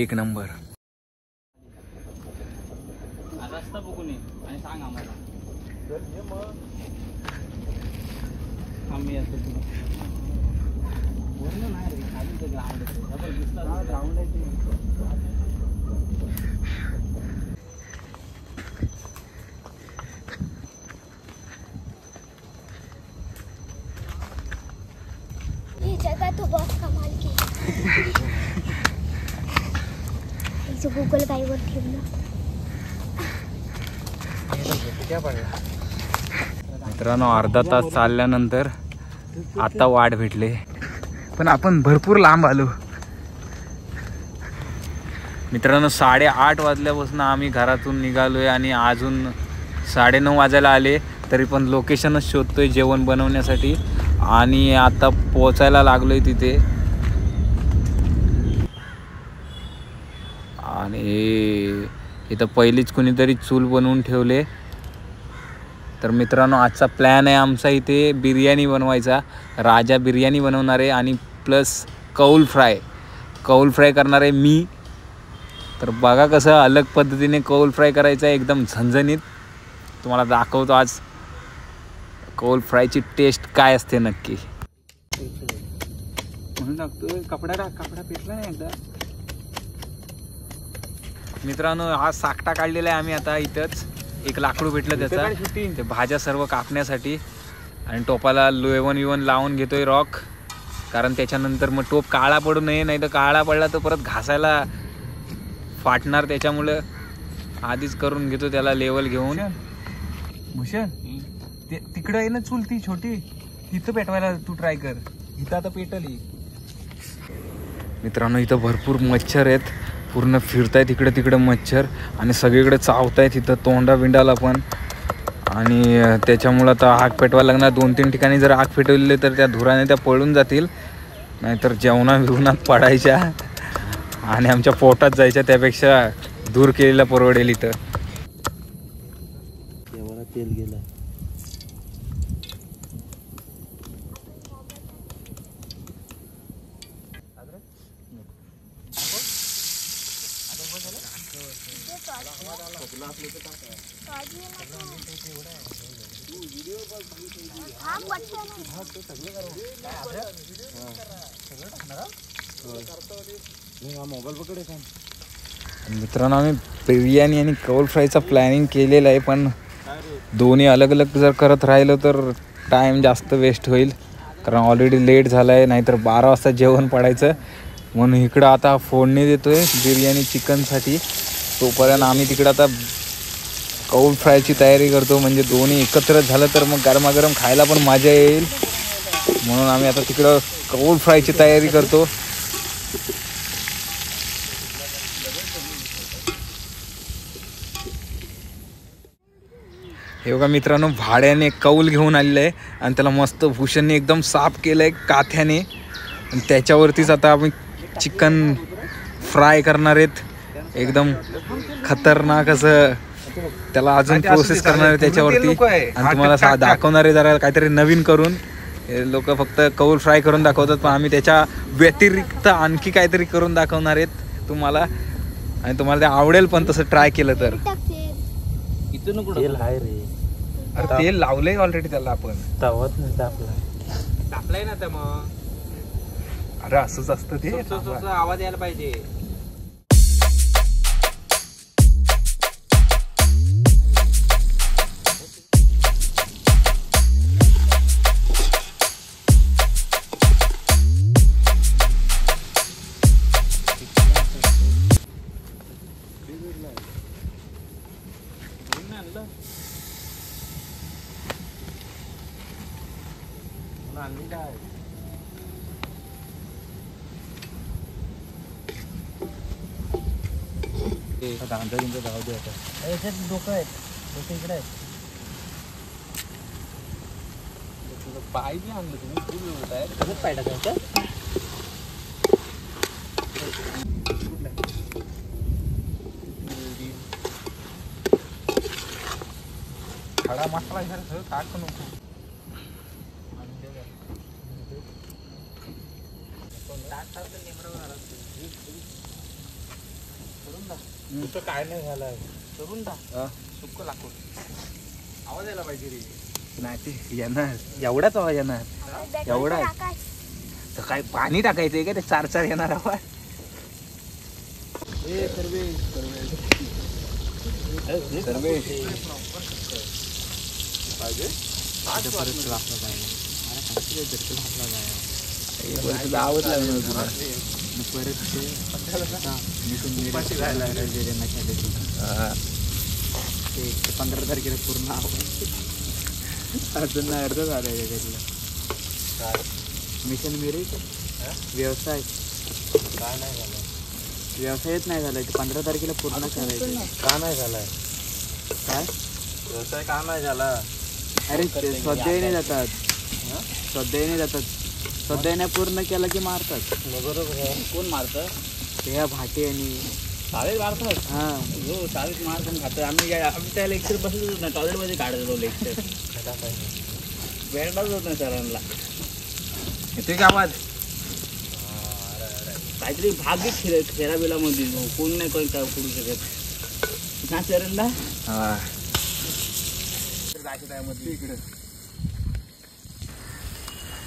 एक नंबर. रस्ता बघून ये आणि सांग आम्हाला. आम्ही असतो बोललो नाही रे, खाली ते ग्राउंड आहे, दिसला ग्राउंड आहे ते. ये जगह तो बहुत कमाल की. गूगल ड्राइवर ठेवलं. मित्रांनो अर्धा तास चालल्यानंतर आता वाट भेटले, पण आपण भरपूर लांब आलो. मित्रांनो 8:30 वाजल्यापासून आम्ही घरातून निघालोय आणि अजून 9:30 वाजायला आले, तरी पण लोकेशनच शोधतोय जेवण बनवण्यासाठी. आणि आता पोचायला लागलोय तिथे. आणि इथं पहिलीच कुणीतरी चूल बनवून ठेवले. तर मित्रांनो आजचा प्लॅन आहे आमचा इथे बिर्याणी बनवायचा. राजा बिर्याणी बनवणार आहे आणि प्लस कौल फ्राय करणार आहे मी. तर बघा कसं अलग पद्धतीने कौल फ्राय करायचं आहे, एकदम झणझणीत. तुम्हाला दाखवतो आज कौल फ्रायची टेस्ट काय असते नक्की. म्हणून टाकतो कपडा पेटला नाही एकदा. मित्रांनो हा साकटा काढलेला आहे आम्ही आता इथंच. एक लाकडू भेटलं त्याचा, ते भाज्या सर्व कापण्यासाठी. आणि टोपाला लोवन लावून घेतोय रॉक, कारण त्याच्यानंतर मग टोप काळा पडू नये, नाही तर काळा पडला तर परत घासायला फाटणार. त्याच्यामुळं आधीच करून घेतो त्याला लेवल घेऊन. भूषण तिकडं आहे ना चूल ती छोटी, तिथं पेटवायला तू ट्राय कर. इथं आता पेटली. मित्रांनो इथं भरपूर मच्छर आहेत, पूर्ण फिरतायत इकडे तिकडे मच्छर आणि सगळीकडे चावतायत इथं तोंडा बिंडाला पण. आणि त्याच्यामुळं आता आग पेटवायला लागणार. 2-3 ठिकाणी जर आग पेटवले तर त्या धुराने त्या पळून जातील, नाहीतर जेवणात पडायच्या आणि आमच्या पोटात जायच्या. त्यापेक्षा दूर केलेला परवडेल. इथं तेल गेलं. मित्रांनो आम्ही बिर्याणी आणि कौल फ्रायचा प्लॅनिंग केलेलं आहे, पण दोन्ही अलग अलग जर करत राहिलो तर टाईम जास्त वेस्ट होईल. कारण ऑलरेडी लेट झाला आहे, नाहीतर 12 वाजता जेवण पडायचं. म्हणून इकडं आता फोडणी देतोय बिर्याणी चिकनसाठी. तोपर्यंत आम्ही तिकडं आता कौल फ्रायची तयारी करतो. म्हणजे दोन्ही एकत्र झालं तर मग गरमागरम खायला पण मजा येईल. म्हणून आम्ही आता तिकडं कौल फ्रायची तयारी करतो. हे बघा मित्रांनो भाड्याने कौल घेऊन आलेलं आहे आणि त्याला मस्त भूषणने एकदम साफ केलं आहे काथ्याने. आणि त्याच्यावरतीच आता आम्ही चिकन फ्राय करणार आहेत. एकदम खतरनाक असं त्याला अजून प्रोसेस करणार आहे त्याच्यावरती. आणि तुम्हाला दाखवणार आहे जरा काहीतरी नवीन करून. लोक फक्त कौल फ्राय करून दाखवतात, पण आम्ही त्याच्या व्यतिरिक्त आणखी काहीतरी करून दाखवणार आहेत तुम्हाला. आणि तुम्हाला ते आवडेल पण तसं ट्राय केलं तर. इथून तेल आहे रे. अरे तेल लावलंय ऑलरेडी त्याला आपण. तावत नाही तापलाय ना. तर मग अरे असंच असतं ते. आवाज यायला पाहिजे. याच्यात डोकं आहेत, डोकं इकडे आहेत. पाय बी आणलं तुम्ही, पाय टाकायचं. खडा मसाला सगळं टाकू नको. तुझं काय नाही झालं करून टाक सुक्क लाकूड आवाज यायला पाहिजे रे. नाही ते येणार एवढाच आवाज येणार एवढा आकाश तर काय पाणी टाकायचंय का ते चार चार येणार आवाज. आवड लागणार तुला ते 15 तारखेला पूर्ण अजून नाही अर्ध झालंय त्याच्यातलं मिशन मेरी व्यवसाय काय नाही झालं व्यवसायच नाही झालाय ते 15 तारखेला पूर्ण करायचं. का नाही झालाय काय व्यवसाय का नाही झाला. अरे स्वाध्यायाने जातात स्वाध्यायाने जातात स्वाध्यायाने पूर्ण केला की मारतात. बरोबर आहे. कोण मारतं ते ह्या भाटे आणि शाळेत मारतात. हा हो शाळेत मार पण खातो. आम्ही त्या लेक्चर बसलोच नाही टॉयलेटमध्ये काढतो लेक्चर वेळाच होत नाही सरांना. येते का आवाज. काहीतरी भाग्य खेळा बिलामध्ये कोण नाही कोण काय करू शकत ना सरांना. हा इकडे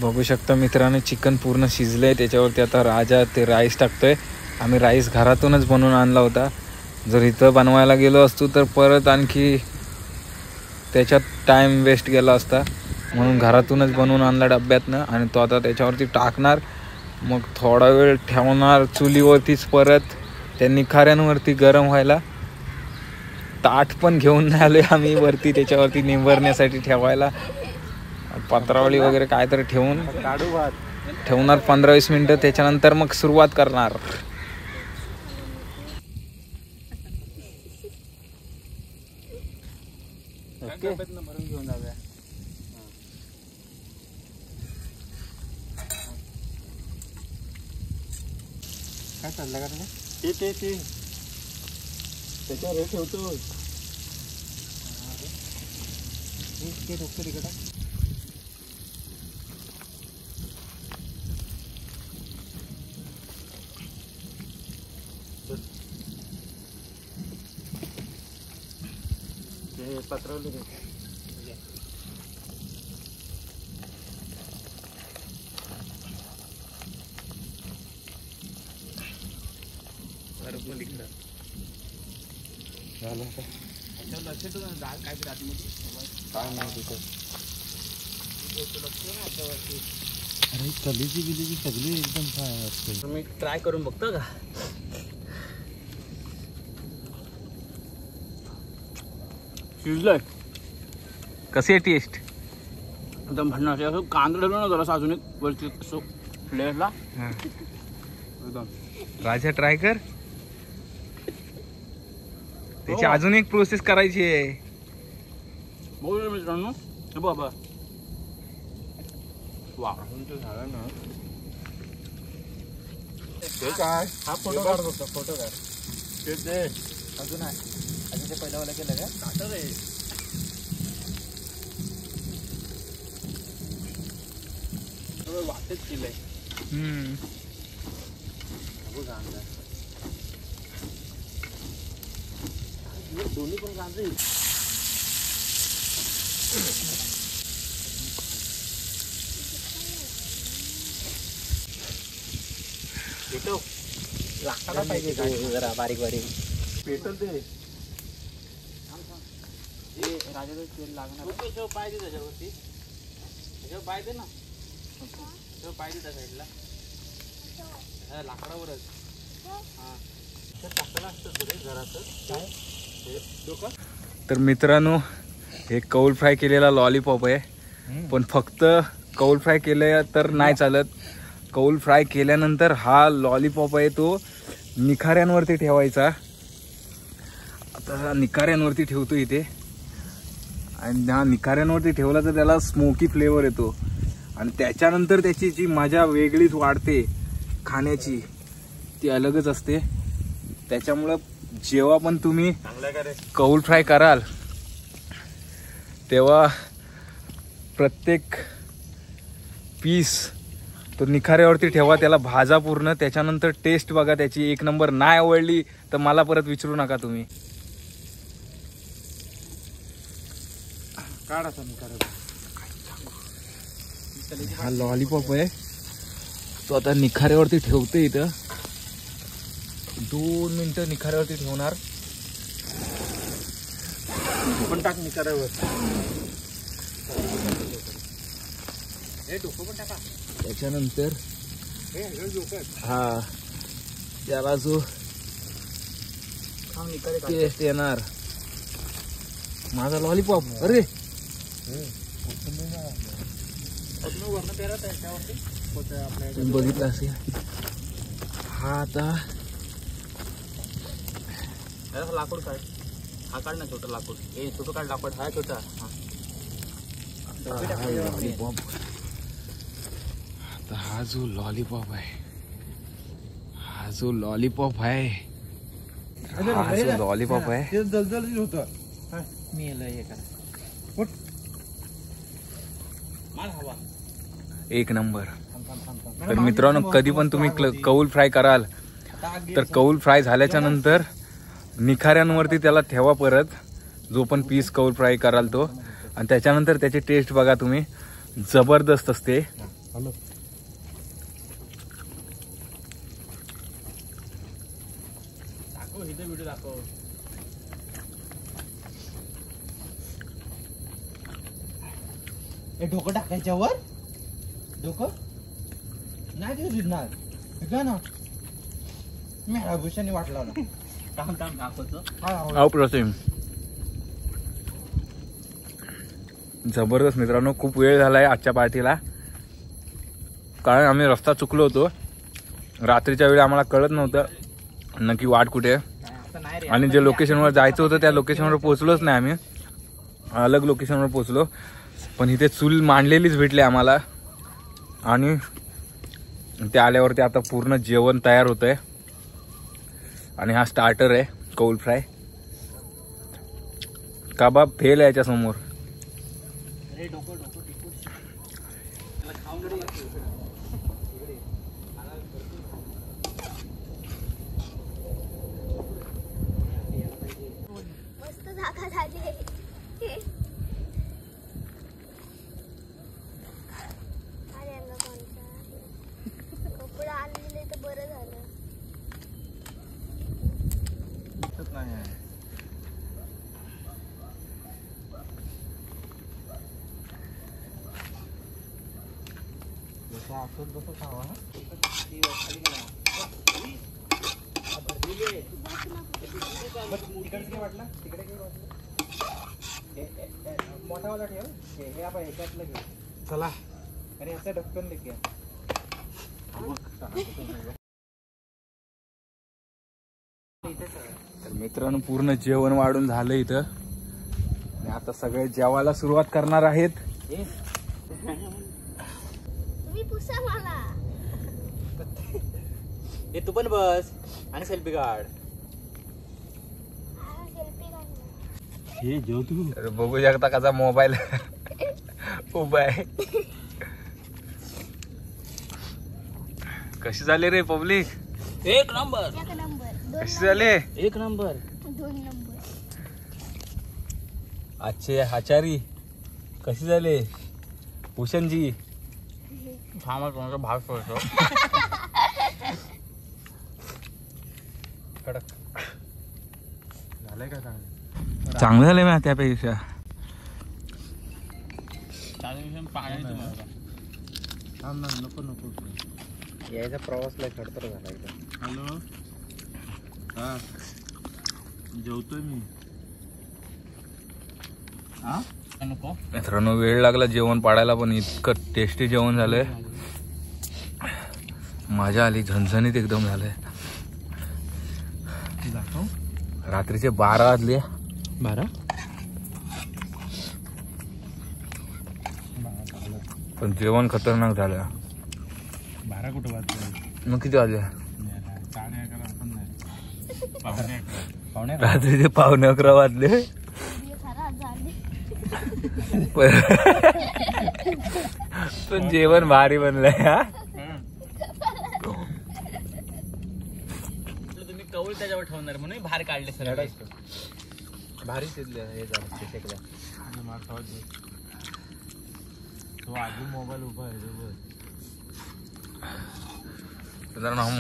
बघू शकता मित्रांनो चिकन पूर्ण शिजलंय. त्याच्यावरती आता राजा ते राईस टाकतोय. आम्ही राईस घरातूनच बनवून आणला होता. जर इथं बनवायला गेलो असतो तर परत आणखी त्याच्यात टाईम वेस्ट गेला असता. म्हणून घरातूनच बनवून आणला डब्यातनं आणि तो आता त्याच्यावरती टाकणार. मग थोडा वेळ ठेवणार चुलीवरतीच. परत त्या निखाऱ्यांवरती गरम व्हायला. ताट पण घेऊन नाही आलोय आम्ही वरती त्याच्यावरती निंबरण्यासाठी ठेवायला. पत्रावळी वगैरे काय तर ठेवून काढू भात ठेवणार 15-20 मिनटं. त्याच्यानंतर मग सुरुवात करणार. भरून घेऊन जाऊया. काय चाललं का ते त्याच्यावर हे ठेवतो तिकडं. ते पत्रवले अरे कलेजी बिलेजी सगळी एकदम काय असते. मी ट्राय करून बघतो का. शिजलंय कशी आहे टेस्ट. एकदम भन्नाट असं कांदा ठेवलं ना जरा अजून एक वरती असं फ्लेअरला एकदम. राजा ट्राय कर. त्याची अजून एक प्रोसेस करायची आहे. बघूया मित्रांनो हे बाबा वा झालं ना ते काय हा फोटो काढत होता. फोटो काढ ते अजून आहे अजून ते पहिल्यावाला केलं का काढत रे. वाटेच केलंय दोन्ही पण कांदे लागताना पाहिजे जरा बारीक बारीक पेटल ते राजाचं तेल लागणार. पाहिजे त्याच्यावरती त्याच्यावर पाहिजे ना त्याच्यावर पाहिजे त्या साईडला लाकडावरच. हा टाकलं असतं थोडे जरासं काय. तर मित्रांनो हे कौल फ्राय केलेला लॉलीपॉप आहे. पण फक्त कौल फ्राय केलं तर नाही चालत. कौल फ्राय केल्यानंतर हा लॉलीपॉप आहे तो निखाऱ्यांवरती ठेवायचा. आता निखाऱ्यांवरती ठेवतो इथे आणि हा निखाऱ्यांवरती ठेवला तर त्याला स्मोकी फ्लेवर येतो आणि त्याच्यानंतर त्याची जी मजा वेगळीच वाढते खाण्याची ती अलगच असते. त्याच्यामुळं जेव्हा पण तुम्ही कौल फ्राय कराल तेव्हा प्रत्येक पीस तो निखाऱ्यावरती ठेवा. त्याला भाजा पूर्ण. त्याच्यानंतर टेस्ट बघा त्याची एक नंबर. नाही आवडली तर मला परत विचारू नका तुम्ही. हा लॉलीपॉप आहे तो आता निखाऱ्यावरती ठेवते इथं. 2 मिनिटं निखाऱ्यावरती ठेवणार. पण टाक निकारावर. त्याच्यानंतर हा त्याला जो टेस्ट येणार माझा लॉलीपॉप. अरे बघितलं असेल हा आता लाकूड काढ. हा काढ ना छोटं लाकूड. ए छोटं काढ लाकूड. हा छोटा. लॉलीपॉप. आता हा जो लॉलीपॉप आहे हा जो लॉलीपॉप आहे जलजल होत मी एक नंबर. तर मित्रांनो कधी पण तुम्ही कौल फ्राय कराल तर कौल फ्राय झाल्याच्या नंतर निखाऱ्यांवरती त्याला ठेवा परत, जो पण पीस कौल फ्राय कराल तो, आणि त्याच्यानंतर त्याची टेस्ट बघा तुम्ही, जबरदस्त असते. डोकं टाकायच्यावर डोकं नाही ते जिरणार का ना. मी भूषाने वाटला अप्रतिम जबरदस्त. मित्रांनो खूप वेळ झालाय आजच्या पार्टीला, कारण आम्ही रस्ता चुकलो होतो. रात्रीच्या वेळी आम्हाला कळत नव्हतं नक्की वाट कुठे, आणि जे लोकेशनवर जायचं होतं त्या लोकेशनवर पोहोचलोच नाही. आम्ही अलग लोकेशनवर पोहोचलो, पण इथे चूल मांडलेलीच भेटली आम्हाला. आणि ते आल्यावरती आता पूर्ण जेवण तयार होत आहे. आणि हा स्टार्टर आहे कौल फ्राय. कबाब फेल आहे याच्या समोर. मस्त जागा झाली. कपडा आणलेले तर बरं झालं. मोठावाला ठेव. हे आपण ह्याच्यातलं घेऊ. चला. आणि असं ढक्कन लेके तर मित्रांनो पूर्ण जेवण वाढून झालं इथं, आणि आता सगळे जेवायला सुरुवात करणार आहेत. तुम्ही पुसा मला. हे तू पण बस आणि सेल्फी काढ. सेल्फी काढ. हे जेव तू. तर बघू शकता कसा मोबाईल उभा आहे. कशी झाली रे पब्लिक? एक नंबर. एक नंबर. कशी झाले? एक नंबर. 2 नंबर. आजचे आचारी कशी झाले? भूषणजी थांबा कोणाचा भाग पडतो. कडक झालंय का? चांगलं झालंय ना त्यापेक्षा. नको नको यायचा प्रवास लय खडतर झाला इथं. हॅलो हा जेवतोय मी. हा नको मित्रांनो वेळ लागला जेवण पाडायला, पण इतकं टेस्टी जेवण झालंय, मजा आली. झणझणीत एकदम झालंय. रात्रीचे 12 वाजले. 12 पण जेवण खतरनाक झालं. 12 कुठं वाजले? मग किती वाजले? 11:30. रात्रीचे 11:15 वाजले. खराब झाली. पण जेवण भारी बनलंय. हा तुम्ही कौल त्याच्यावर ठेवणार म्हणून बाहेर काढले सगळे. भारी शेकल्या तो आधी मोबाईल उभा आहे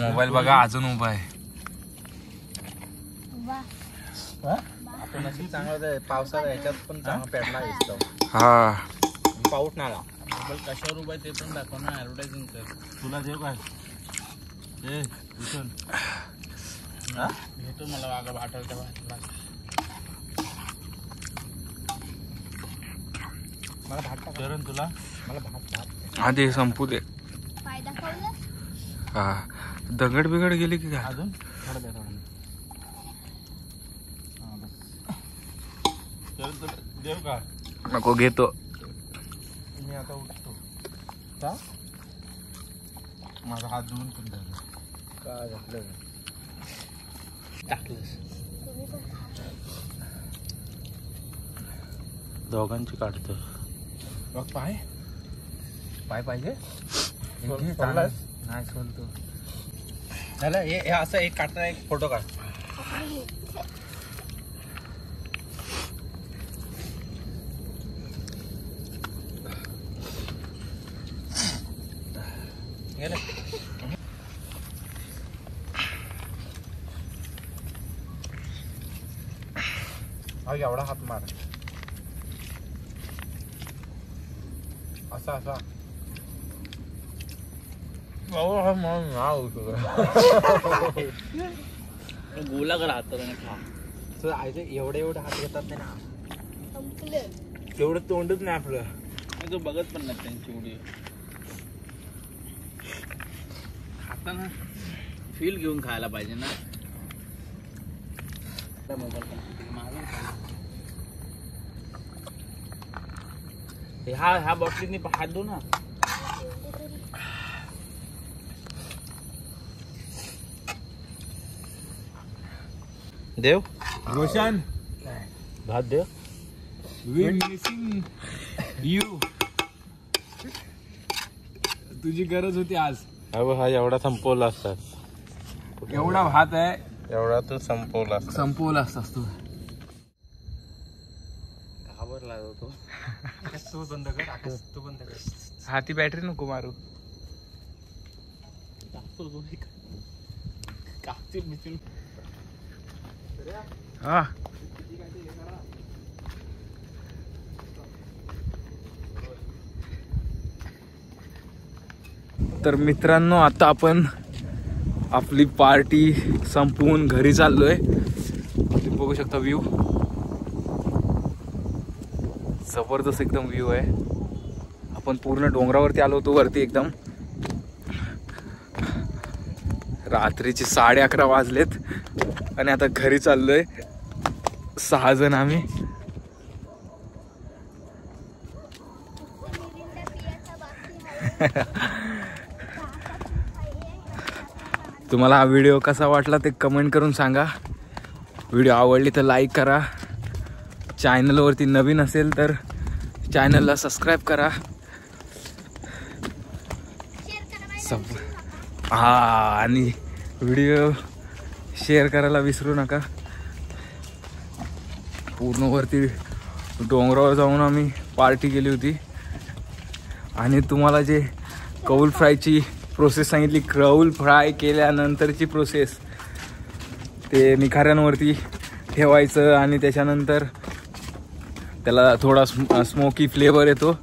मोबाईल बघा अजून उभा आहे. आपण अशी चांगलं पावसाळा ह्याच्यात पण चांगला पेटला दिसतो. हा पाऊस नाला मोबाईल कशावर उभा आहे ते पण दाखव ना, ऍडव्हर्टायझिंग कर. तुला देऊ काय घेतो मला वागा वाटवच्या बाहेर. मला भात करण तुला मला भात आधी संपू दे. पाय दाखवलं हा दगड बिगड गेली की काय? अजून थोडं द्या थोडं. तुला देऊ का? नको घेतो. मी आता उठतो का? माझा हात धुवून पण झाला का घातलं टाकलंस तुम्ही पण खा. दोघांची काढतो. बघ पाय पाय पाहिजे नाही सोलतो. झालं हे असं एक काढता एक फोटो काढ. एवढा हात मार असा असा गोला कर हात खा. एवढे हात घेतात नाही ना. संपलं. तेवढं तोंडच नाही आपलं. तो बघत पण नाही त्यांची उडी. खाताना फील घेऊन खायला पाहिजे ना. ह्या बॉटलीने हात धु ना. देव रोशन भात देव. We missing you. तुझी गरज होती आज. हा एवढा संपवला असतात. एवढा भात आहे एवढा तू संपवला संपवला असतास तू. घाबरला होतो. तू बंद कर. तू बंद कर. हाती बॅटरी नको मारू. हा तर मित्रांनो आता आपण आपली पार्टी संपवून घरी चाललोय. तुम्ही बघू शकता व्ह्यू जबरदस्त एकदम व्ह्यू आहे. आपण पूर्ण डोंगरावरती आलो होतो वरती एकदम. रात्रीचे 11:30 वाजलेत आणि आता घरी चाललोय. 6 जण आम्ही. तुम्हाला हा व्हिडिओ कसा वाटला ते कमेंट करून सांगा. व्हिडिओ आवडली तर लाईक करा. चॅनलवरती नवीन असेल तर चॅनलला सबस्क्राईब करा. हा आणि व्हिडिओ शेअर करायला विसरू नका. पूर्ण वरती डोंगरावर जाऊन आम्ही पार्टी केली होती. आणि तुम्हाला जे कौल फ्रायची प्रोसेस सांगितली, कौल फ्राय केल्यानंतरची प्रोसेस, ते निखाऱ्यांवरती ठेवायचं आणि त्याच्यानंतर त्याला थोडा स्मोकी फ्लेवर येतो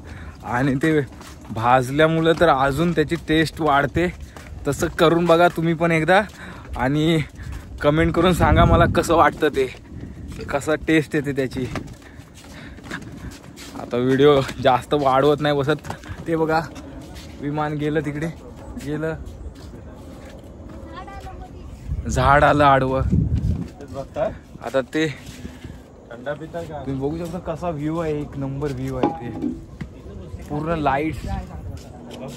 आणि ते भाजल्यामुळं तर अजून त्याची टेस्ट वाढते. तसं करून बघा तुम्ही पण एकदा आणि कमेंट करून सांगा मला कसं वाटतं, ते कसं टेस्ट येते त्याची. आता व्हिडिओ जास्त वाढवत नाही बसत. ते बघा विमान गेलं, तिकडे गेलं, झाड आलं आडवं. आता ते थंडा पिता का? तुम्ही बघू शकता कसा व्ह्यू आहे. एक नंबर व्ह्यू आहे. ते पूर्ण लाईट.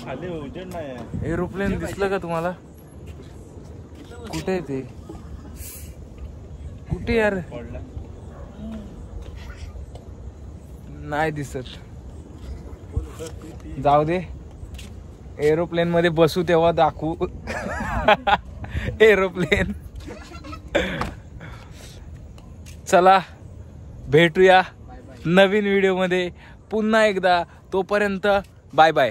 खाली उजेड नाही. एरोप्लेन दिसलं का तुम्हाला? कुठे आहे ते? कुठे यार? नाही दिसत. जाऊ दे. एरोप्लेन मध्ये बसू तेव्हा दाखवू. एरोप्लेन चला भेटूया नवीन व्हिडिओमध्ये पुन्हा एकदा. तोपर्यंत बाय बाय.